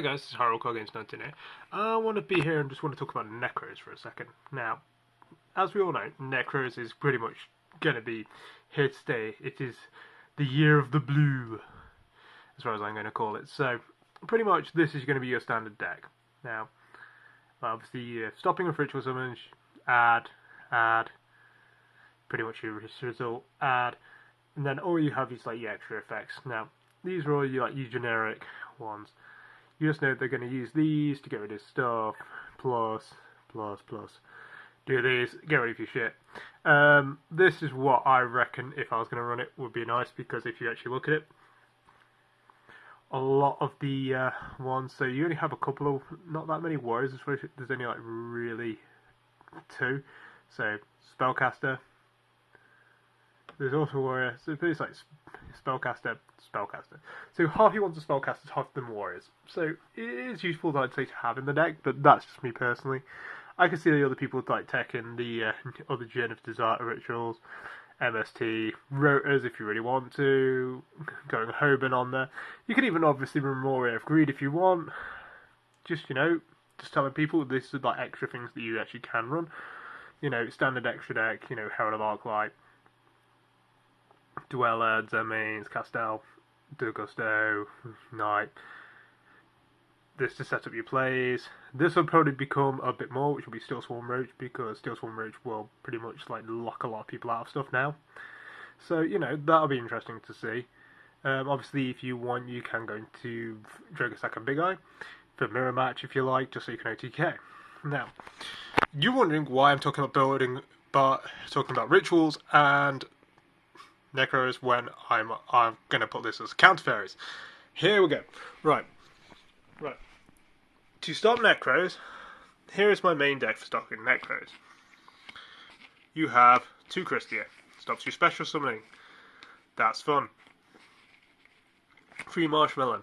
Hey guys, this is Haruko Games 19 here. I want to be here and just want to talk about Nekroz for a second. Now, as we all know, Nekroz is pretty much going to be here to stay. It is the year of the blue, as far as I'm going to call it. So, pretty much this is going to be your standard deck. Now, obviously, stopping with ritual summons, add, pretty much your result, add, and then all you have is like your extra effects. Now, these are all your generic ones. You just know they're going to use these to get rid of stuff, plus. Do these, get rid of your shit. This is what I reckon, if I was going to run it, would be nice, because if you actually look at it, a lot of the ones, so you only have a couple of, not that many warriors, there's only like really two. So, spellcaster. There's also warrior, so it's like spellcaster. So half your ones are spellcasters, half them warriors. So it is useful, I'd say, to have in the deck, but that's just me personally. I can see the other people like taking the other Gen of Desire rituals, MST, rotors if you really want to, going Hoban on there. You can even obviously run Warrior of Greed if you want. Just telling people this is like extra things that you actually can run. Standard extra deck, Herald of Arclight, Dweller, Zemains, Castel, D'Augusto, Knight. This to set up your plays. This will probably become a bit more, which will be Steel Swarm Roach, because Steel Swarm Roach will pretty much like lock a lot of people out of stuff now. So, that'll be interesting to see. Obviously, if you want, you can go into Dragossack and Big Eye for mirror match if you like, just so you can OTK. Now, you're wondering why I'm talking about rituals and Nekroz when I'm going to put this as counter fairies. Here we go. Right. To stop Nekroz, here is my main deck for stopping Nekroz. You have 2 Christia. Stops your special summoning. That's fun. 3 Marshmallow.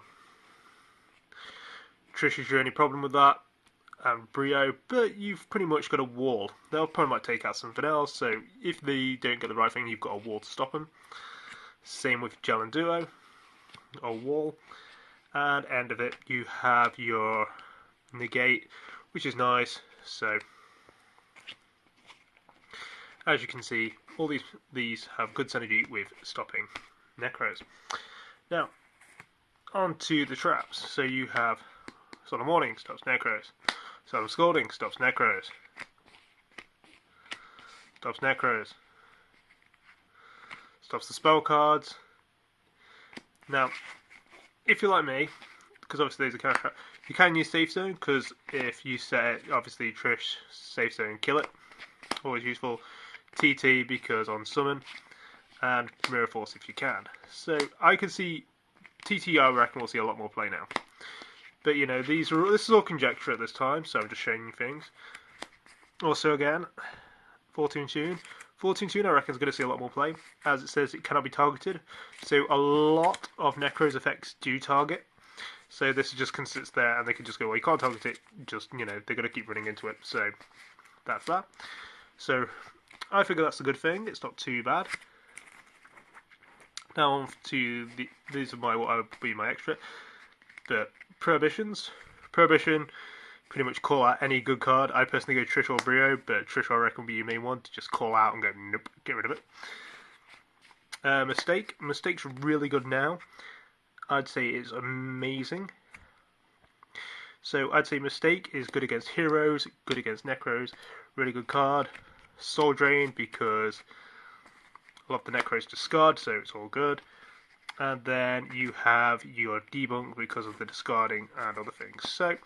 Trish is your only problem with that. And Brio, but you've pretty much got a wall. They'll probably might take out something else, so if they don't get the right thing, you've got a wall to stop them. Same with Gel and Duo, a wall. And end of it, you have your negate, which is nice. So, as you can see, all these have good synergy with stopping Nekroz. Now, on to the traps. So you have Solemn Warning, stops Nekroz. Solemn Scalding, stops Nekroz. Stops Nekroz. Stops the spell cards. Now, if you're like me, because obviously there's a counter trap, you can use Safe Zone, because if you set it, obviously Trish, Safe Zone, kill it. Always useful. TT, because on summon. And Mirror Force if you can. So, I can see TT, I reckon we'll see a lot more play now. But this is all conjecture at this time, so I'm just showing you things. Also, again, 14 Tune. 14 Tune, I reckon, is going to see a lot more play. As it says, it cannot be targeted. So a lot of Nekroz effects do target. So this just sits there, and they can just go, well, you can't target it. Just, they're going to keep running into it. So that's that. So I figure that's a good thing. It's not too bad. Now on to these are what would be my extra. The Prohibitions. Prohibition, pretty much call out any good card. I personally go Trish or Brio, but Trish I reckon will be your main one to just call out and go, nope, get rid of it. Mistake. Mistake's really good now. I'd say it's amazing. So I'd say Mistake is good against heroes, good against Nekroz, really good card. Soul Drain, because a lot of the Nekroz discard, so it's all good. And then you have your Debunk because of the discarding and other things. So,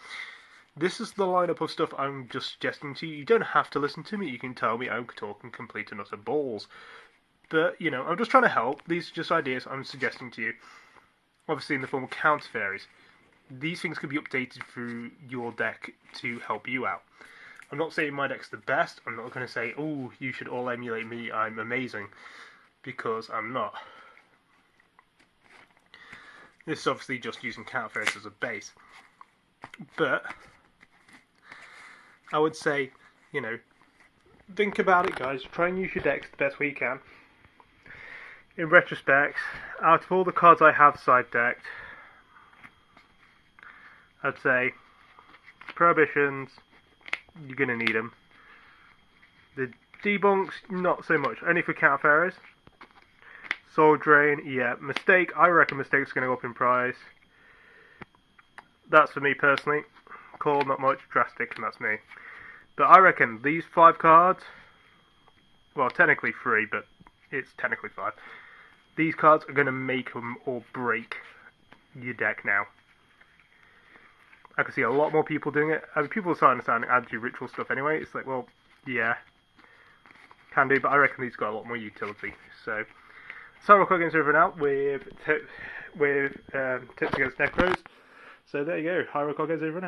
this is the lineup of stuff I'm just suggesting to you. You don't have to listen to me. You can tell me I'm talking complete and utter balls. But, I'm just trying to help. These are just ideas I'm suggesting to you. Obviously in the form of counter fairies. These things can be updated through your deck to help you out. I'm not saying my deck's the best. I'm not going to say, oh, you should all emulate me. I'm amazing. Because I'm not. This is obviously just using counter fairies as a base. But I would say, think about it, guys. Try and use your decks the best way you can. In retrospect, out of all the cards I have side decked, I'd say prohibitions, you're going to need them. The debunks, not so much. Only for counter fairies. Soul drain, yeah. Mistake, I reckon mistake's going to go up in price. That's for me personally. Call, not much. Drastic, and that's me. But I reckon these 5 cards, well, technically 3, but it's technically 5. These cards are going to make them or break your deck now. I can see a lot more people doing it. I mean, people are starting to add your ritual stuff anyway. It's like, well, yeah, can do, but I reckon these got a lot more utility. So, High Rock Games over now with tips against Nekroz. So there you go, High Rock Games over now.